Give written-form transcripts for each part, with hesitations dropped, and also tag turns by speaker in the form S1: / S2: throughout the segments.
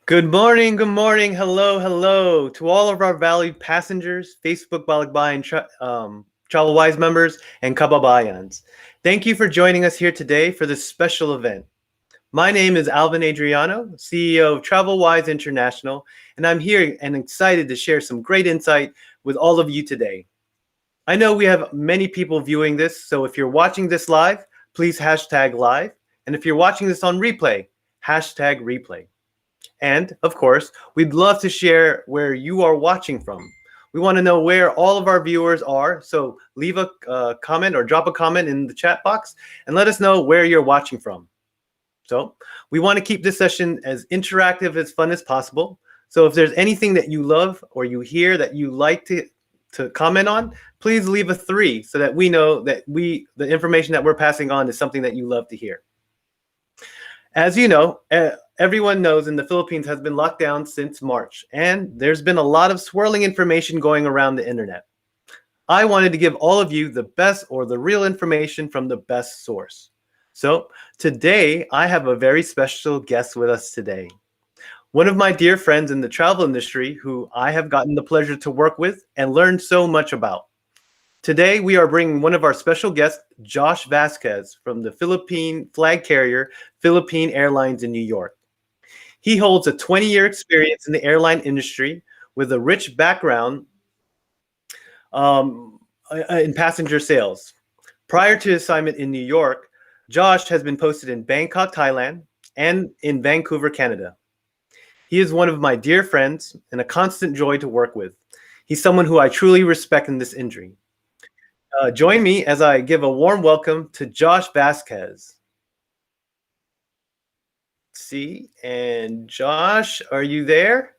S1: Good morning, hello, hello to all of our valued passengers, Facebook Balikbayan Travel Wise members, and Kababayans. Thank you for joining us here today for this special event. My name is Alvin Adriano, CEO of Travel Wise International, and I'm here and excited to share some great insight with all of you today. I know we have many people viewing this, so if you're watching this live, please hashtag live, and if you're watching this on replay, hashtag replay. And of course, we'd love to share where you are watching from. We want to know where all of our viewers are. So leave a comment or drop a comment in the chat box and let us know where you're watching from. So we want to keep this session as interactive, as fun as possible. So if there's anything that you love or you hear that you like to comment on, please leave a 3 so that we know that the information that we're passing on is something that you love to hear. As you know, everyone knows in the Philippines has been locked down since March, and there's been a lot of swirling information going around the internet. I wanted to give all of you the best or the real information from the best source. So today, I have a very special guest with us today. One of my dear friends in the travel industry who I have gotten the pleasure to work with and learn so much about. Today, we are bringing one of our special guests, Josh Vasquez, from the Philippine flag carrier, Philippine Airlines in New York. He holds a 20-year experience in the airline industry with a rich background in passenger sales. Prior to his assignment in New York, Josh has been posted in Bangkok, Thailand, and in Vancouver, Canada. He is one of my dear friends and a constant joy to work with. He's someone who I truly respect in this industry. Join me as I give a warm welcome to Josh Vasquez. See, and Josh, are you there?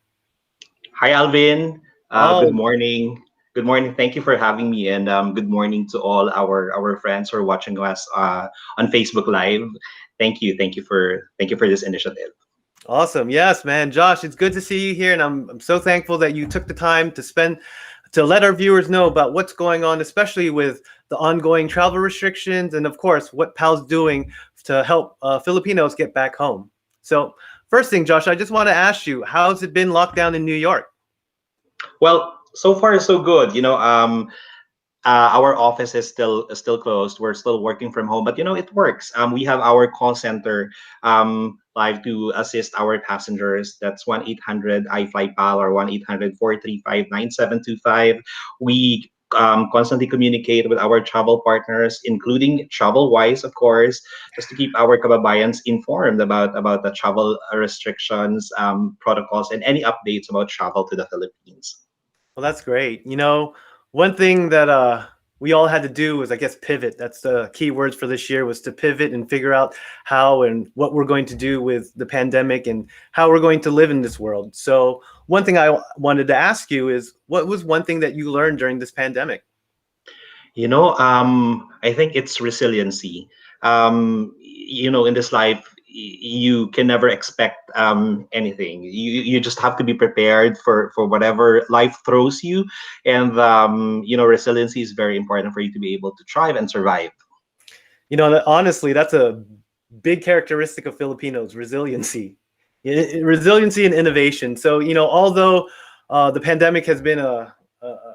S2: Hi, Alvin. Good
S1: Oh,
S2: morning. Good morning. Thank you for having me, and good morning to all our friends who are watching us on Facebook Live. Thank you for this initiative.
S1: awesome. Yes, man. Josh, it's good to see you here, and I'm so thankful that you took the time to let our viewers know about what's going on, especially with the ongoing travel restrictions, and of course, what PAL's doing to help Filipinos get back home. So, first thing, Josh, I just want to ask you, how's it been locked down in New York?
S2: Well, so far so good. Our office is still closed. We're still working from home, but it works. We have our call center live to assist our passengers. That's 1-800 iFlyPal or 1-800-435-9725. We constantly communicate with our travel partners, including TravelWise, of course, just to keep our kababayans informed about the travel restrictions, protocols, and any updates about travel to the Philippines.
S1: Well, that's great. One thing that we all had to do was, I guess, pivot. That's the key words for this year, was to pivot and figure out how and what we're going to do with the pandemic and how we're going to live in this world. So one thing I wanted to ask you is, what was one thing that you learned during this pandemic?
S2: I think it's resiliency. In this life, you can never expect anything. You just have to be prepared for whatever life throws you, and resiliency is very important for you to be able to thrive and survive.
S1: Honestly, that's a big characteristic of Filipinos: resiliency, resiliency and innovation. So, although the pandemic has been a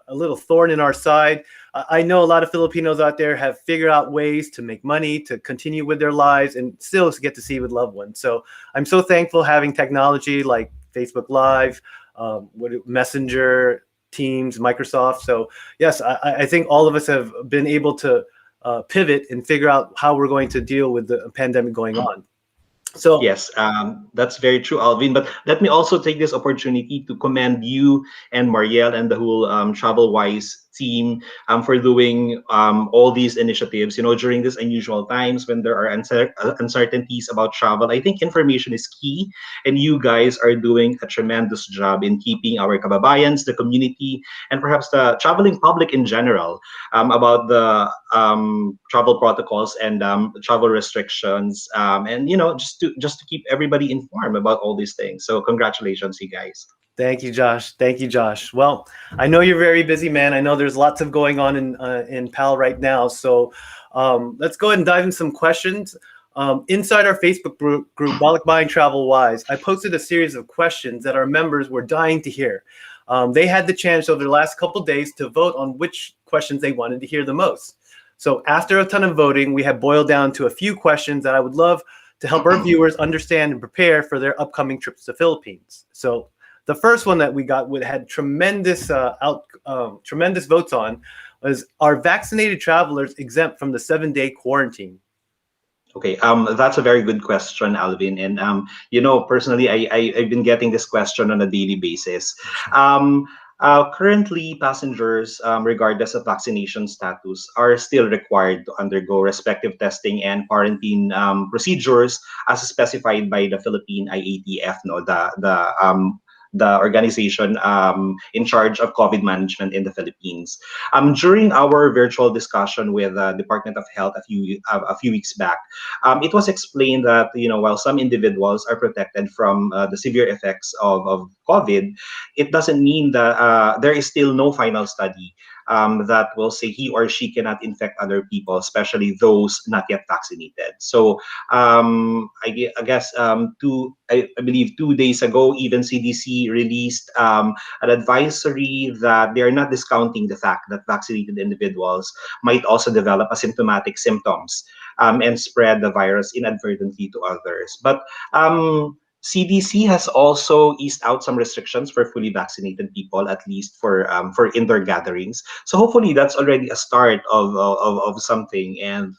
S1: little thorn in our side, I know a lot of Filipinos out there have figured out ways to make money, to continue with their lives, and still get to see with loved ones. So I'm so thankful having technology like Facebook Live, Messenger, Teams, Microsoft. So yes, I think all of us have been able to pivot and figure out how we're going to deal with the pandemic going on. So
S2: Yes, that's very true, Alvin. But let me also take this opportunity to commend you and Marielle and the whole TravelWise team for doing all these initiatives. During these unusual times when there are uncertainties about travel, I think information is key, and you guys are doing a tremendous job in keeping our kababayans, the community, and perhaps the traveling public in general about the travel protocols and travel restrictions, and just to keep everybody informed about all these things. So congratulations, you guys.
S1: thank you, Josh. Thank you, Josh. Well, I know you're very busy, man. I know there's lots of going on in PAL right now. So let's go ahead and dive in some questions. Inside our Facebook group, Balikbayan Travel Wise, I posted a series of questions that our members were dying to hear. They had the chance over the last couple days to vote on which questions they wanted to hear the most. So after a ton of voting, we have boiled down to a few questions that I would love to help our viewers understand and prepare for their upcoming trips to Philippines. So the first one that we got had tremendous votes on was, are vaccinated travelers exempt from the 7-day quarantine?
S2: Okay, that's a very good question, Alvin. And personally, I've been getting this question on a daily basis. Um, Currently, passengers, regardless of vaccination status, are still required to undergo respective testing and quarantine procedures as specified by the Philippine IATF, no, the organization in charge of COVID management in the Philippines. During our virtual discussion with the Department of Health a few weeks back, it was explained that while some individuals are protected from the severe effects of COVID, it doesn't mean that there is still no final study that will say he or she cannot infect other people, especially those not yet vaccinated. So I guess I believe 2 days ago, even CDC released an advisory that they are not discounting the fact that vaccinated individuals might also develop asymptomatic symptoms and spread the virus inadvertently to others. But CDC has also eased out some restrictions for fully vaccinated people, at least for indoor gatherings. So hopefully that's already a start of something. And